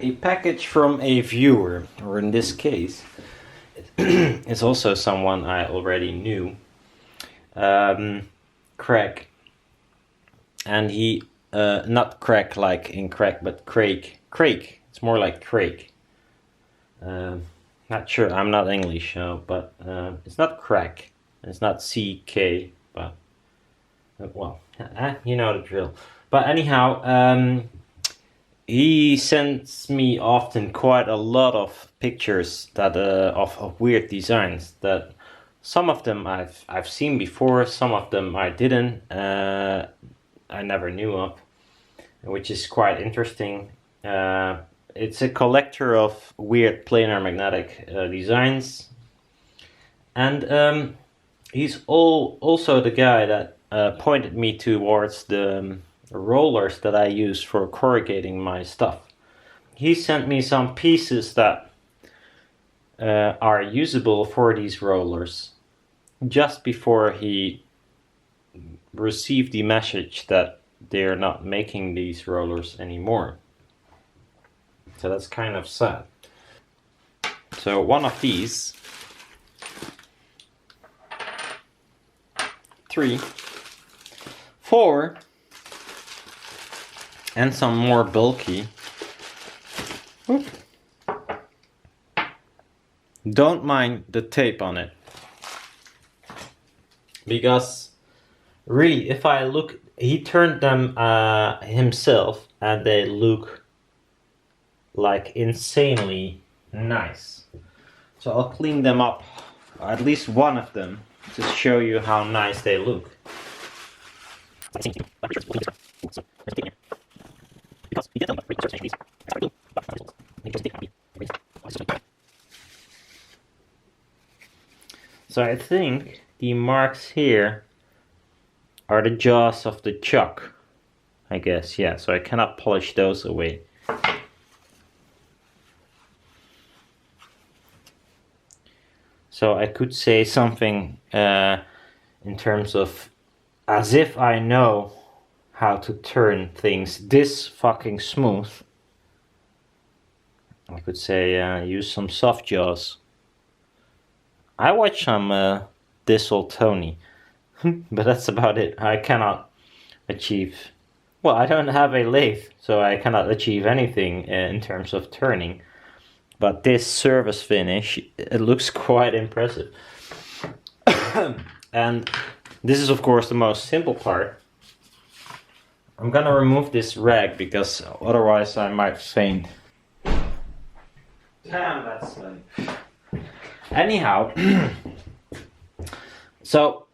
a package from a viewer, or in this case, it's also someone I already knew, Craig, and he, not Craig like in Craig, but Craig. It's more like Craig. Not sure, I'm not English, but it's not Craig, it's not CK, but well, you know the drill. But anyhow, he sends me often quite a lot of pictures that of weird designs that some of them I've seen before, some of them I didn't. I never knew of, which is quite interesting. It's a collector of weird planar magnetic designs, and he's also the guy that pointed me towards the rollers that I use for corrugating my stuff. He sent me some pieces that are usable for these rollers just before he received the message that they're not making these rollers anymore. So that's kind of sad. So one of these, 3, 4, and some more bulky. Oop. Don't mind the tape on it, because really, if I look, he turned them himself and they look like insanely nice. So I'll clean them up, at least one of them, to show you how nice they look. So I think the marks here are the jaws of the chuck, I guess, yeah, so I cannot polish those away. So I could say something in terms of, as if I know how to turn things this fucking smooth. I could say use some soft jaws. I watch some This Old Tony, but that's about it. I cannot achieve, well, I don't have a lathe, so I cannot achieve anything in terms of turning. But this surface finish, it looks quite impressive. And this is of course the most simple part. I'm gonna remove this rag because otherwise I might faint. Damn, that's anyhow. So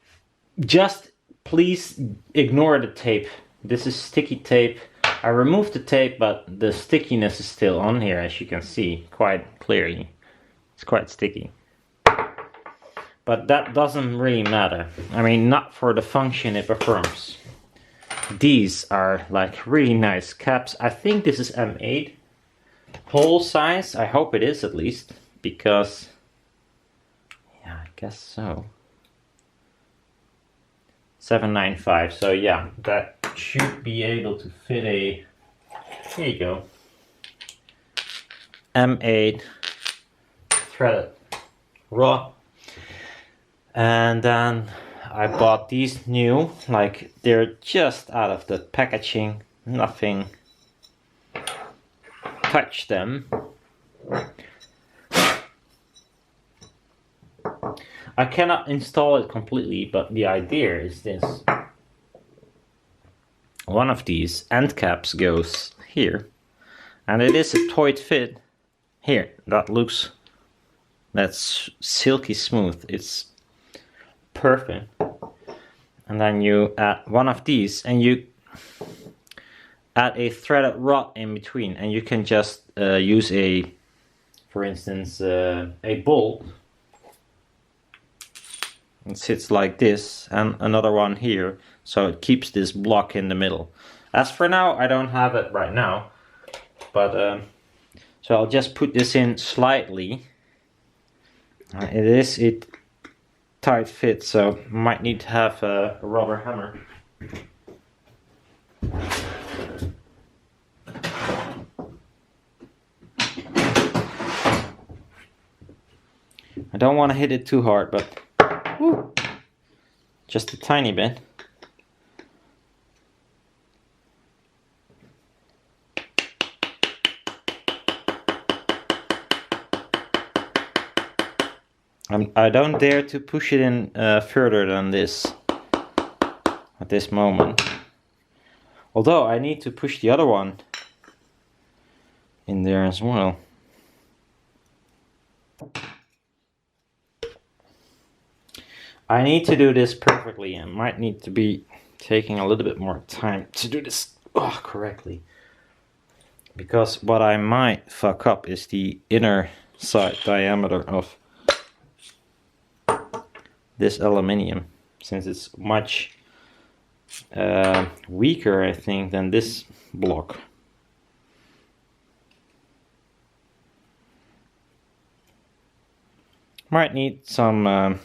just please ignore the tape. This is sticky tape. I removed the tape, but the stickiness is still on here, as you can see quite clearly. It's quite sticky. But that doesn't really matter. I mean, not for the function it performs. These are like really nice caps. I think this is M8 hole size. I hope it is, at least, because yeah, I guess so. 795. So yeah, that should be able to fit a, here you go, M8 threaded rod. And then I bought these new, like they're just out of the packaging, nothing touched them. I cannot install it completely, but the idea is this. One of these end caps goes here, and it is a tight fit here. That's silky smooth. It's perfect. And then you add one of these, and you add a threaded rod in between, and you can just use a, for instance, a bolt. It sits like this, and another one here, so it keeps this block in the middle. As for now, I don't have it right now, but so I'll just put this in slightly. It is a tight fit, so might need to have a rubber hammer. don't want to hit it too hard, but woo, just a tiny bit. I don't dare to push it in further than this at this moment. Although I need to push the other one in there as well. I need to do this perfectly. I might need to be taking a little bit more time to do this correctly. Because what I might fuck up is the inner side diameter of this aluminium, since it's much weaker, I think, than this block. Might need some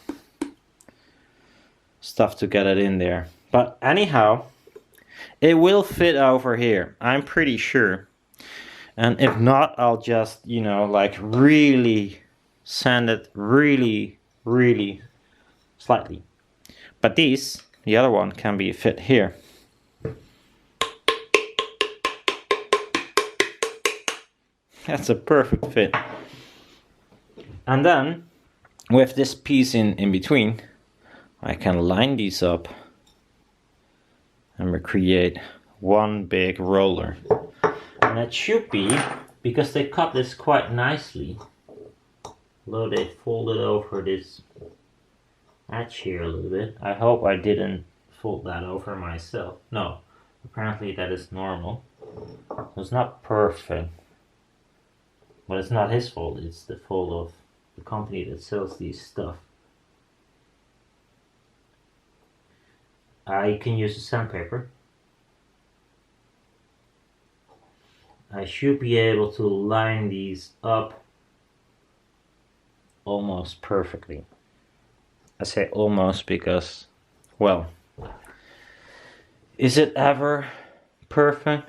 stuff to get it in there, but anyhow, it will fit over here, I'm pretty sure. And if not, I'll just, you know, like really sand it really slightly. But these, the other one, can be fit here. That's a perfect fit. And then with this piece in between, I can line these up and recreate one big roller. And it should be, because they cut this quite nicely, although they folded over this edge here a little bit. I hope I didn't fold that over myself. No, apparently that is normal. So it's not perfect, but it's not his fault, it's the fault of the company that sells these stuff. I can use a sandpaper. I should be able to line these up almost perfectly. I say almost because, well, is it ever perfect?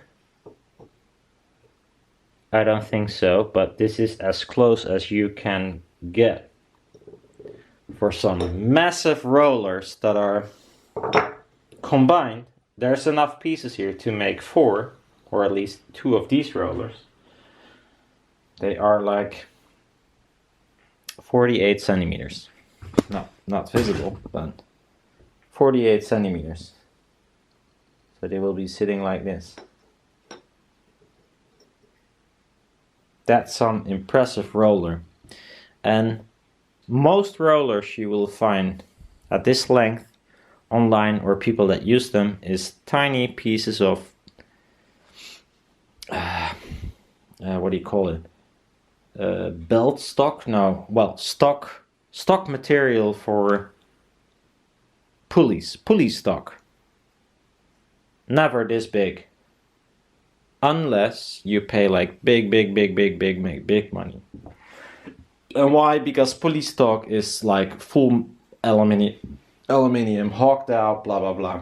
I don't think so, but this is as close as you can get for some massive rollers that are combined. There's enough pieces here to make 4, or at least 2 of these rollers. They are like 48 centimeters. Not visible, but 48 centimeters. So they will be sitting like this. That's some impressive roller. And most rollers you will find at this length online, or people that use them, is tiny pieces of what do you call it? Belt stock? No, well, stock material for pulleys, pulley stock. Never this big, unless you pay like big money. And why? Because pulley stock is like full aluminium, hawked out, blah blah blah.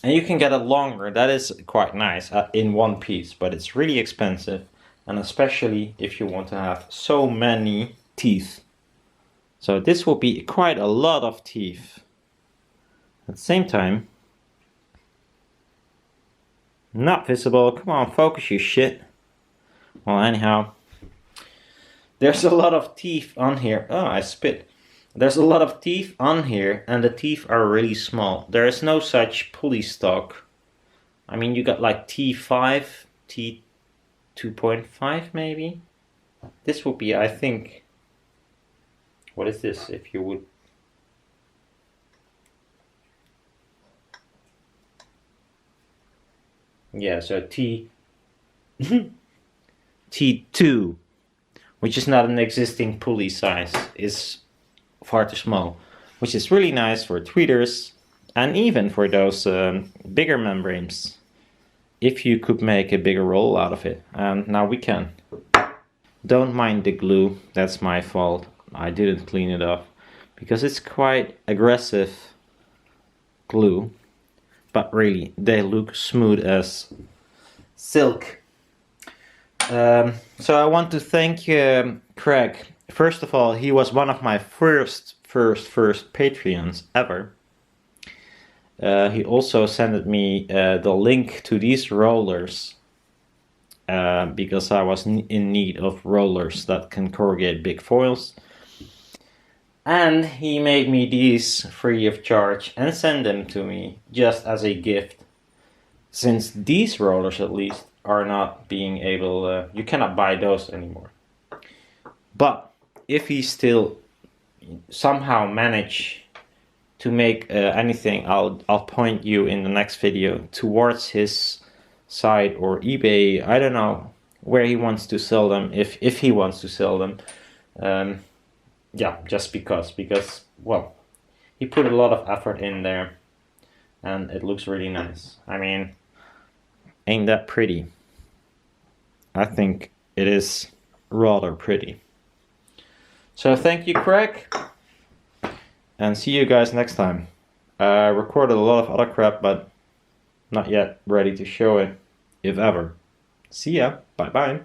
And you can get it longer. That is quite nice in one piece, but it's really expensive, and especially if you want to have so many teeth. So this will be quite a lot of teeth. At the same time, not visible. Come on, focus, you shit. Well, anyhow, there's a lot of teeth on here. Oh, I spit. There's a lot of teeth on here, and the teeth are really small. There is no such pulley stock. I mean, you got like T5, T2.5 maybe. This would be, I think, what is this? If you would, yeah, so T2, which is not an existing pulley size, is far too small, which is really nice for tweeters and even for those bigger membranes, if you could make a bigger roll out of it. And now we can. Don't mind the glue, that's my fault. I didn't clean it off because it's quite aggressive glue, but really they look smooth as silk. So I want to thank Craig first of all, he was one of my first Patreons ever. He also sent me the link to these rollers because I was in need of rollers that can corrugate big foils. And he made me these free of charge and sent them to me just as a gift. Since these rollers at least are not being able, you cannot buy those anymore. But if he still somehow manage to make anything, I'll point you in the next video towards his site or eBay. I don't know where he wants to sell them, if he wants to sell them. Yeah, just because, well, he put a lot of effort in there and it looks really nice. I mean, ain't that pretty? I think it is rather pretty. So thank you, Craig, and see you guys next time. I recorded a lot of other crap, but not yet ready to show it, if ever. See ya. Bye bye.